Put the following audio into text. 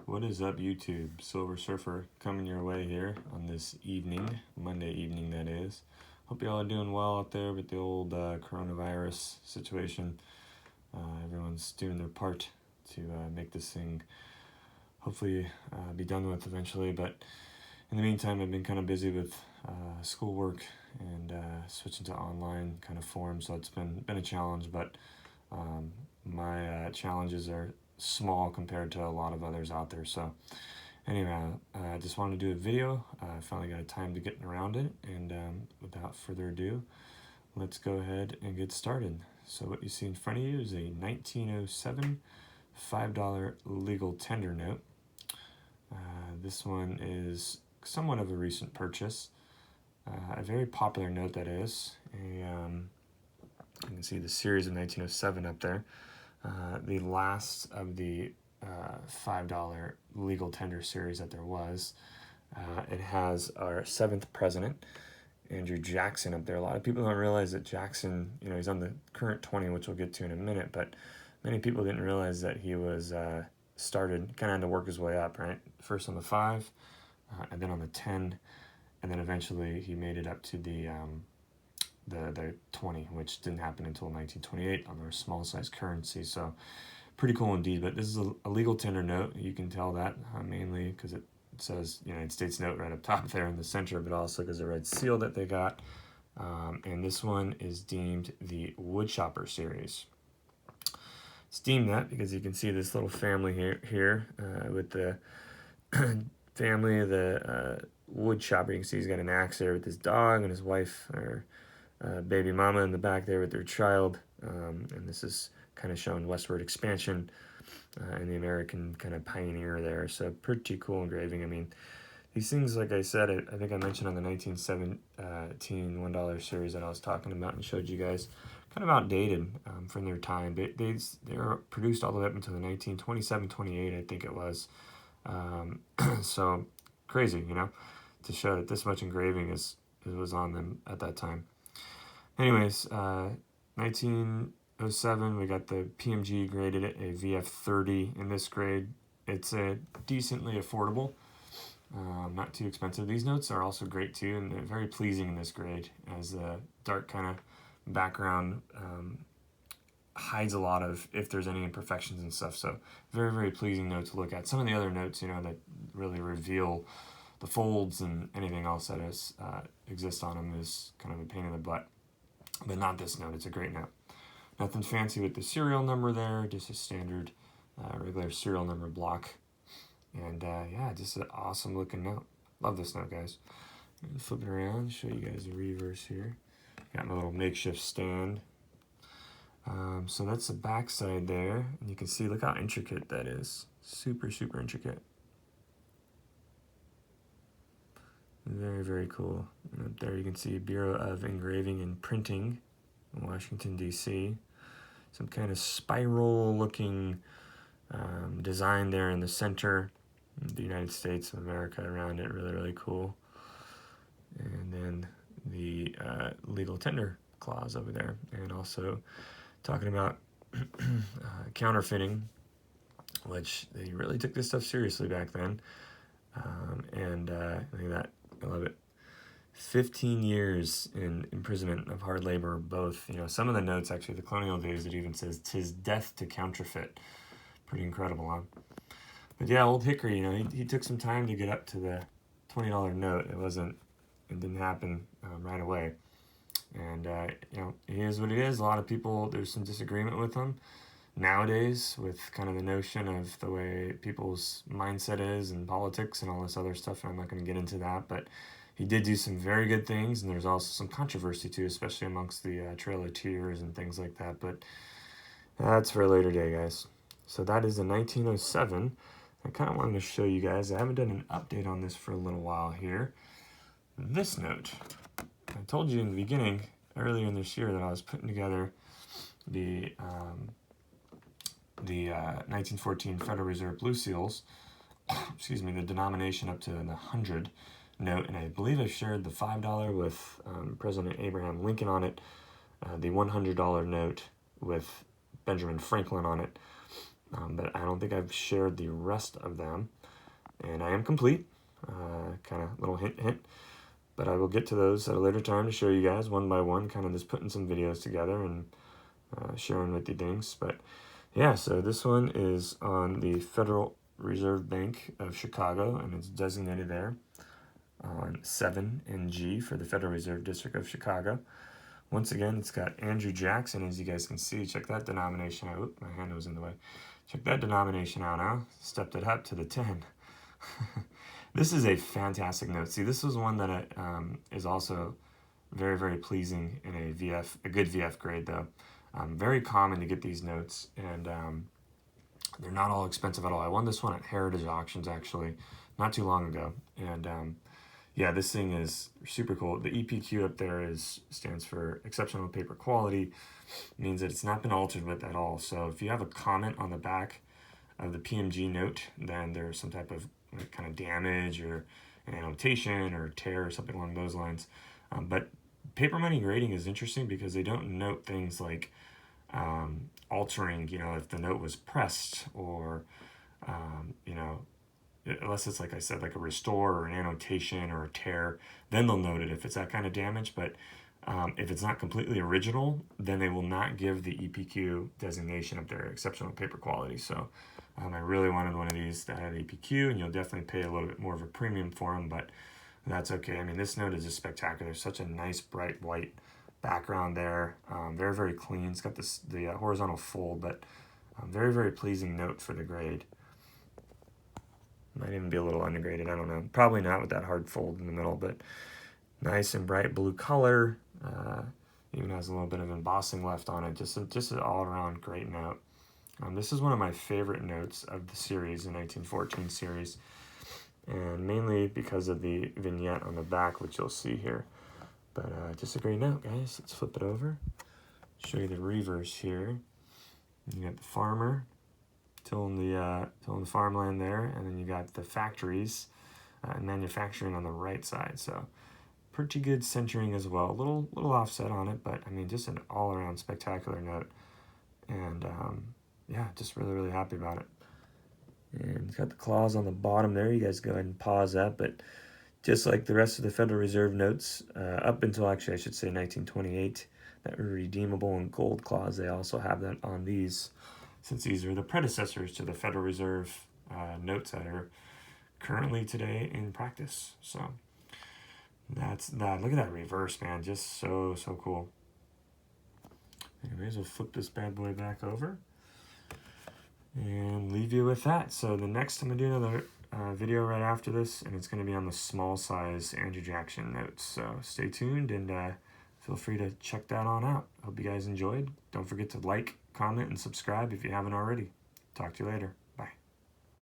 What is up, YouTube? Silver Surfer coming your way here on this evening, Monday evening that is. Hope you all are doing well out there with the old coronavirus situation. Everyone's doing their part to make this thing hopefully be done with eventually. But in the meantime, I've been kind of busy with schoolwork and switching to online kind of form, so it's been a challenge. But my challenges are small compared to a lot of others out there. So anyway, I just wanted to do a video. I finally got time to get around it, and without further ado, let's go ahead and get started. So what you see in front of you is a 1907 $5 legal tender note. This one is somewhat of a recent purchase. A very popular note, that is. You can see the series of 1907 up there. The last of the $5 legal tender series that there was. It has our 7th president, Andrew Jackson, up there. A lot of people don't realize that Jackson, he's on the current 20, which we'll get to in a minute, but many people didn't realize that he was started, kind of had to work his way up, right? First on the 5, and then on the 10, and then eventually he made it up to the 20, which didn't happen until 1928 on our small size currency. So pretty cool indeed. But this is a legal tender note. You can tell that mainly because it says United States note right up top there in the center, but also because the red seal that they got. And this one is deemed the Woodchopper series. It's deemed that because you can see this little family here with the family of the woodchopper. You can see he's got an axe there with his dog and his wife, or baby mama in the back there with their child. And this is kind of showing westward expansion and the American kind of pioneer there. So pretty cool engraving. I mean, these things, like I said, I think I mentioned on the 1917 $1 series that I was talking about and showed you guys, kind of outdated from their time. They were produced all the way up until the 1927, 28, I think it was. So crazy, to show that this much engraving was on them at that time. Anyways, 1907, we got the PMG graded at a VF30 in this grade. It's a decently affordable, not too expensive. These notes are also great too, and they're very pleasing in this grade, as the dark kind of background hides a lot of if there's any imperfections and stuff. So very, very pleasing note to look at. Some of the other notes, that really reveal the folds and anything else that exists on them is kind of a pain in the butt. But not this note. It's a great note. Nothing fancy with the serial number there, just a standard regular serial number block. And yeah, just an awesome looking note. Love this note, guys. Flip it around, show you guys the reverse here. Got my little makeshift stand. So that's the back side there. And you can see, look how intricate that is. Super, super intricate. Very, very cool. And up there you can see Bureau of Engraving and Printing in Washington, D.C. Some kind of spiral-looking design there in the center. The United States of America around it. Really, really cool. And then the legal tender clause over there. And also talking about counterfeiting, which they really took this stuff seriously back then. And look at that. I love it. 15 years in imprisonment of hard labor, both. Some of the notes, actually, the colonial days, it even says, "'Tis death to counterfeit." Pretty incredible, huh? But yeah, old Hickory, he took some time to get up to the $20 note. It didn't happen right away. And, it is what it is. A lot of people, there's some disagreement with him nowadays with kind of the notion of the way people's mindset is and politics and all this other stuff. And I'm not going to get into that, but he did do some very good things, and there's also some controversy too, especially amongst the trailatiers and things like that. But that's for a later day, guys. So that is the 1907. I kind of wanted to show you guys. I haven't done an update on this for a little while here. This note. I told you in the beginning, earlier in this year, that I was putting together the 1914 Federal Reserve Blue Seals, excuse me, the denomination up to the 100 note, and I believe I shared the $5 with President Abraham Lincoln on it, the $100 note with Benjamin Franklin on it, but I don't think I've shared the rest of them. And I am complete, kind of little hint, hint. But I will get to those at a later time to show you guys one by one, kind of just putting some videos together and sharing with you things. But yeah, so this one is on the Federal Reserve Bank of Chicago, and it's designated there on 7NG for the Federal Reserve District of Chicago. Once again, it's got Andrew Jackson, as you guys can see. Check that denomination out. Oop, my hand was in the way. Check that denomination out now. Stepped it up to the 10. This is a fantastic note. See, this was one that is also very, very pleasing in a good VF grade, though. Very common to get these notes, and they're not all expensive at all. I won this one at Heritage Auctions, actually, not too long ago. And yeah, this thing is super cool. The EPQ up there stands for Exceptional Paper Quality. It means that it's not been altered with at all. So if you have a comment on the back of the PMG note, then there's some type of kind of damage or an annotation or tear or something along those lines. But paper money grading is interesting because they don't note things like altering, if the note was pressed or, unless it's, like I said, like a restore or an annotation or a tear, then they'll note it if it's that kind of damage. But if it's not completely original, then they will not give the EPQ designation up there, exceptional paper quality. So I really wanted one of these that had EPQ, and you'll definitely pay a little bit more of a premium for them, but that's okay. I mean, this note is just spectacular. Such a nice, bright white background there. Very, very clean. It's got the horizontal fold, but very, very pleasing note for the grade. Might even be a little undergraded, I don't know. Probably not with that hard fold in the middle, but nice and bright blue color. Even has a little bit of embossing left on it. Just an all-around great note. This is one of my favorite notes of the series, the 1914 series, and mainly because of the vignette on the back, which you'll see here. But just a great note, guys. Let's flip it over. Show you the reverse here. You got the farmer tilling the farmland there, and then you got the factories and manufacturing on the right side. So pretty good centering as well. A little offset on it, but I mean, just an all-around spectacular note. And yeah, just really, really happy about it. And it's got the clause on the bottom there. You guys go ahead and pause that. But just like the rest of the Federal Reserve notes, up until actually I should say 1928, that were redeemable in gold clause, they also have that on these, since these are the predecessors to the Federal Reserve notes that are currently today in practice. So that's that. Look at that reverse, man. Just so cool. Anyways, we'll flip this bad boy back over and leave you with that. So the next I'm going to do another video right after this, and it's going to be on the small size Andrew Jackson notes. So stay tuned and feel free to check that on out. Hope you guys enjoyed. Don't forget to like, comment, and subscribe if you haven't already. Talk to you later.